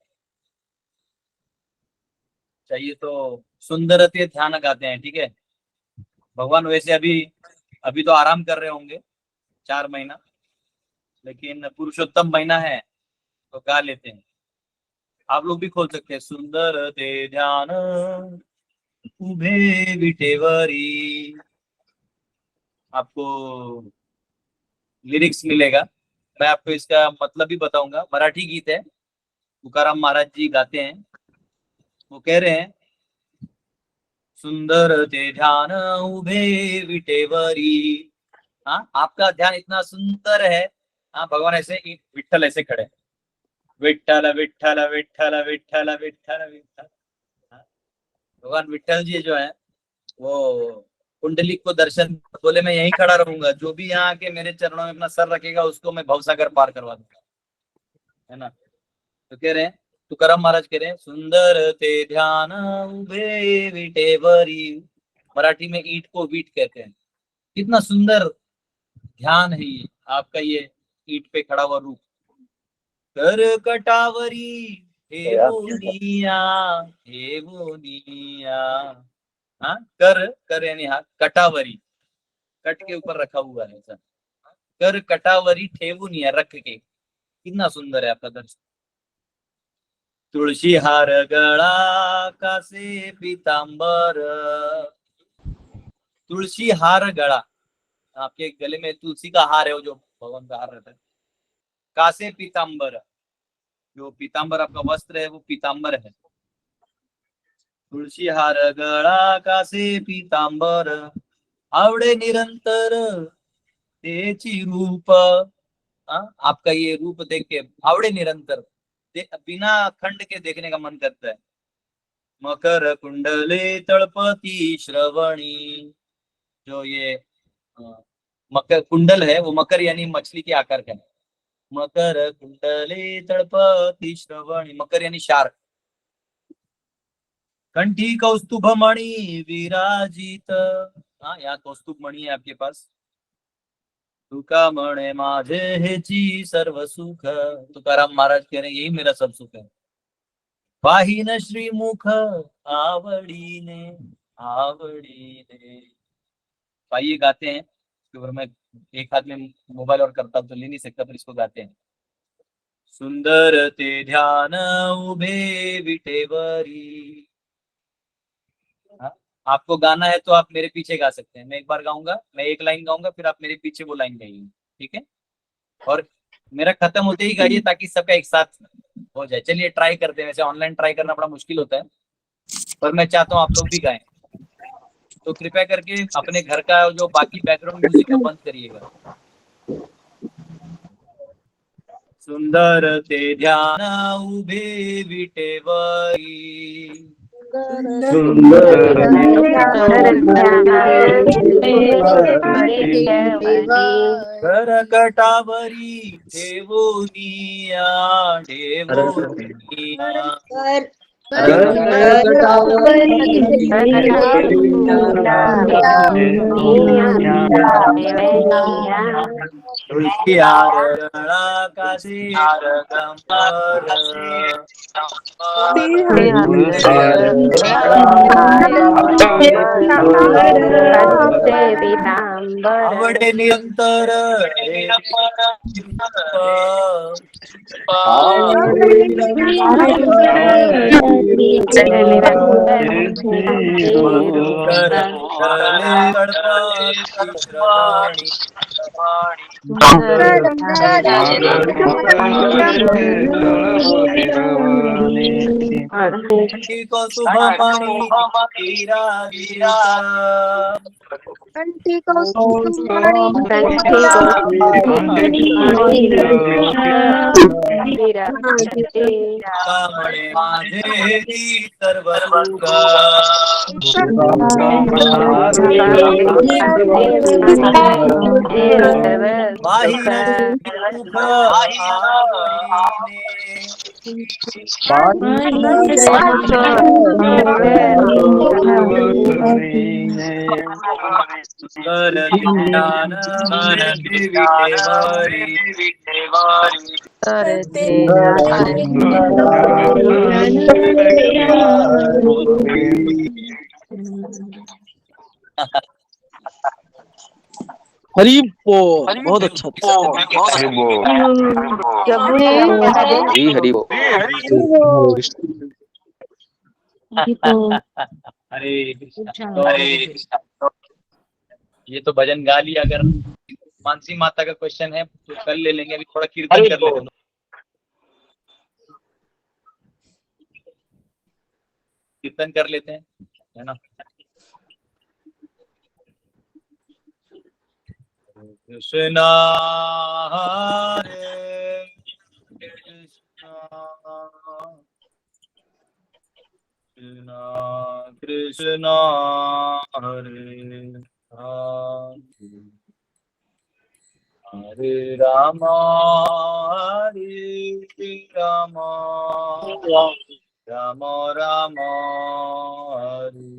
चाहिए तो सुंदर ते ध्यान गाते हैं, ठीक है। भगवान वैसे अभी तो आराम कर रहे होंगे 4 महीना, लेकिन पुरुषोत्तम महीना है तो गा लेते हैं। आप लोग भी खोल सकते हैं। सुंदर ते ध्यान उभे विटेवरी, आपको लिरिक्स मिलेगा, मैं आपको इसका मतलब भी बताऊंगा। मराठी गीत है, तुकाराम महाराज जी गाते हैं। वो कह रहे हैं, सुंदर ते ध्यान उभे विटेवरी। हाँ, आपका ध्यान इतना सुंदर है। हाँ, भगवान ऐसे विठ्ठल ऐसे खड़े, विठ्ठल विठ्ठल विठ्ठल विठ्ठल विठ्ठल विठ्ठल। भगवान विठ्ठल जी जो है वो कुंडलिक को दर्शन बोले, मैं यहीं खड़ा रहूंगा, जो भी यहाँ के मेरे चरणों में अपना सर रखेगा उसको मैं भवसागर पार करवा दूंगा, है ना। तो कह रहे हैं, तुकाराम महाराज कह रहे हैं, सुंदर ते ध्यान उभे विटेवरी। मराठी में ईट को वीट कहते हैं। कितना सुंदर ध्यान है ये आपका, ये ईट पे खड़ा हुआ रूप। कर कटावरी हे बोनिया, हे बोनिया। हाँ, कर यानी हाथ, कटावरी कट के ऊपर रखा हुआ है ऐसा। कर कटावरी ठेवुनिया, रख के। कितना सुंदर है आपका दर्शन। तुलसी हार गळा कासे पीतांबर, तुलसी हार गळा, आपके गले में तुलसी का हार है, वो जो भगवान का हार रहता है। कासे पीतांबर, जो पीतांबर आपका वस्त्र है वो पीतांबर है। तुलसी हार गळा कासे पीतांबर, आवडे निरंतर तेची रूप। आपका ये रूप देख के आवड़े निरंतर, बिना खंड के देखने का मन करता है। मकर कुंडले तळपती श्रवणी, जो ये मकर कुंडल है, वो मकर यानी मछली के आकार का है। मकर कुंडले तड़पती श्रवणी, मकर यानी शार्क। कंठी कौस्तुभ मणि विराजित, हाँ यहाँ कौस्तुभ मणि है आपके पास। तुका म्हणे माझे हेची सर्व सुख, तुकाराम महाराज कह रहे हैं यही मेरा सब सुख है। वाहिन श्रीमुख आवडीने आवडीने, भाई ये गाते हैं, क्योंकि मैं एक हाथ में मोबाइल और करता तो ले नहीं सकता, पर इसको गाते हैं। सुंदर ते ध्यान उभे विटेवरी, हाँ? आपको गाना है तो आप मेरे पीछे गा सकते हैं। मैं एक बार गाऊंगा, मैं एक लाइन गाऊंगा, फिर आप मेरे पीछे वो लाइन गाइए, ठीक है? और मेरा खत्म होते ही गाइए ताकि सबका एक साथ हो जाए। चलिए ट्राई करते हैं। वैसे ऑनलाइन ट्राई करना बड़ा मुश्किल होता है, पर मैं चाहता हूँ आप लोग भी गाएं। तो कृपया करके अपने घर का जो बाकी बैकग्राउंड म्यूजिक है बंद करिएगा। सुंदर ते ध्यान उभे विटेवरी, करकटावरी ठेवोनिया ठेवोनिया, आवडे निरंतर हरी बोल, बहुत अच्छा। जी हरि बोल। हरे कृष्णा। ये तो भजन गा लिया। अगर मानसी माता का क्वेश्चन है तो कल ले लेंगे, अभी थोड़ा कीर्तन कर लेते हैं। कीर्तन कर लेते हैं, है ना? कृष्णा हरे कृष्णा कृष्णा हरे हरे राम हरे राम राम राम हरे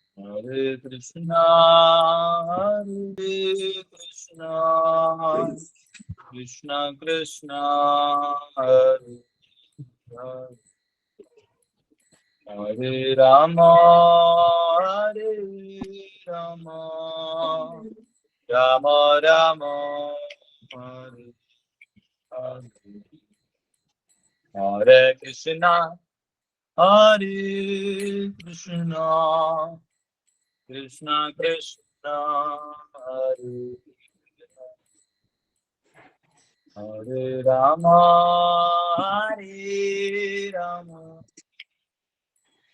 हरे कृष्णा कृष्णा कृष्णा हरे हरे राम राम राम हरे हरे कृष्णा कृष्णा कृष्णा हरे हरे राम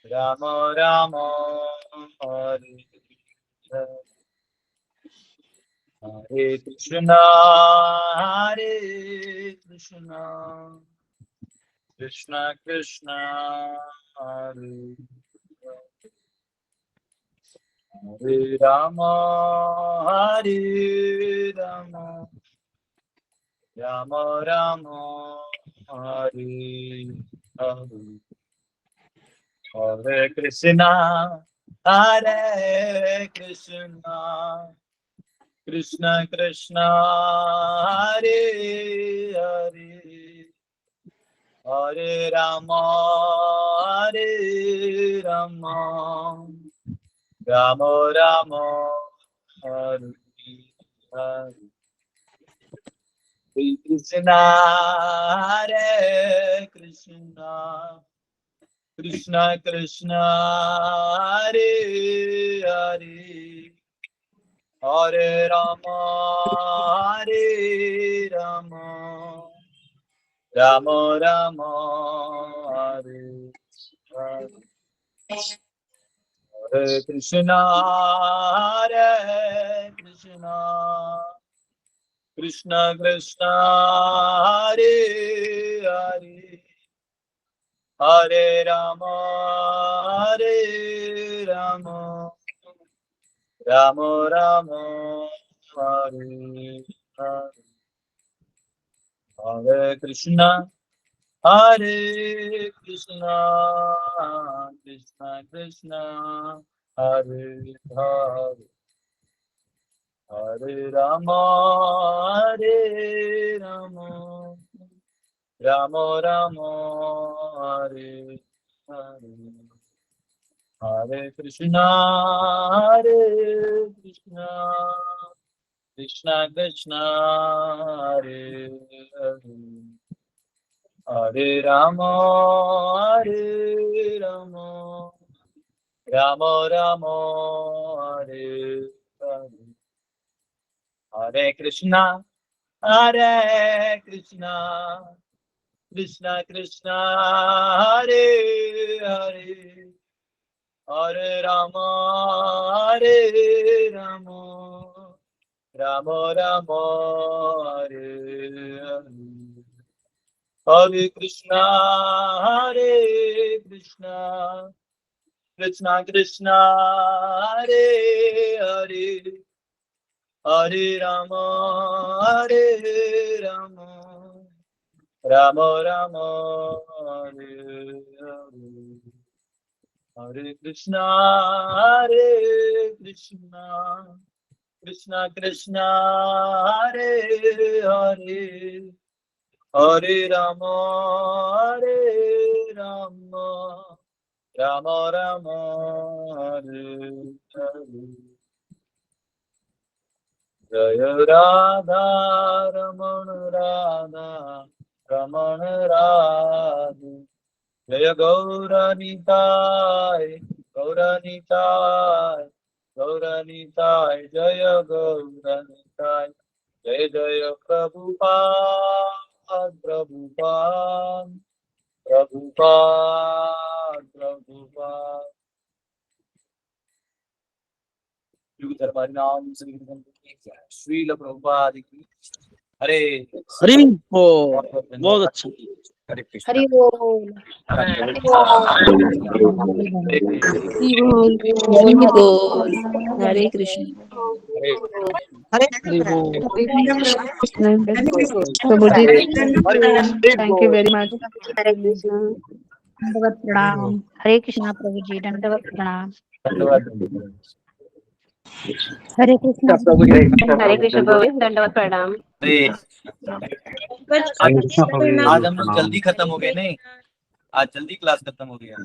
राम राम हरे हरे कृष्णा कृष्णा कृष्णा हरे हरे राम हरे Ram Ram Ram Hare Hare Hare Krishna Krishna Krishna Hare Hare Hare Ram Ram Ram Hare Hare Hare Krishna Krishna Krishna Hare Hare Hare Rama Rama Rama Hare Hare Hare Krishna Krishna Krishna Hare Hare Hare Rama Rama Rama Hare Hare Hare Krishna Krishna Krishna Hare Hare Hare Rama Rama Rama Hare Hare Hare Krishna Krishna Krishna Hare Hare Hare Rama Rama Rama Hare Hare Hare Krishna Krishna Krishna Hare Hare Hare Rama Rama Rama Hare Hare Hare Krishna Krishna Krishna Hare Hare Hare Rama Rama Rama Hare Hare Hare Krishna Krishna Krishna Hare Hare Hare Rama Rama Rama Hare Hare Jaya Radha Ramana Radha Ramana Radha Jaya Gauranitai Gauranitai Gauranitai Jaya Gauranitai Jaya Jaya Prabhupada Prabhupada Prabhupada Prabhupada युग धर्मारी नाम श्रील प्रभुपाद की हरे हरि बोल बहुत अच्छा हरे कृष्ण हरि बोल हरे कृष्ण प्रभु जी thank you very much हरे कृष्ण दंडवत प्रणाम हरे कृष्णा प्रभु जी दंडवत प्रणाम धन्यवाद हरे कृष्णा प्रभु जी हरे कृष्ण प्रभु दंडवत प्रणाम आज हम लोग जल्दी खत्म हो गए नहीं आज जल्दी क्लास खत्म हो गया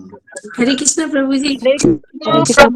हरे कृष्ण प्रभु जी हरे कृष्णा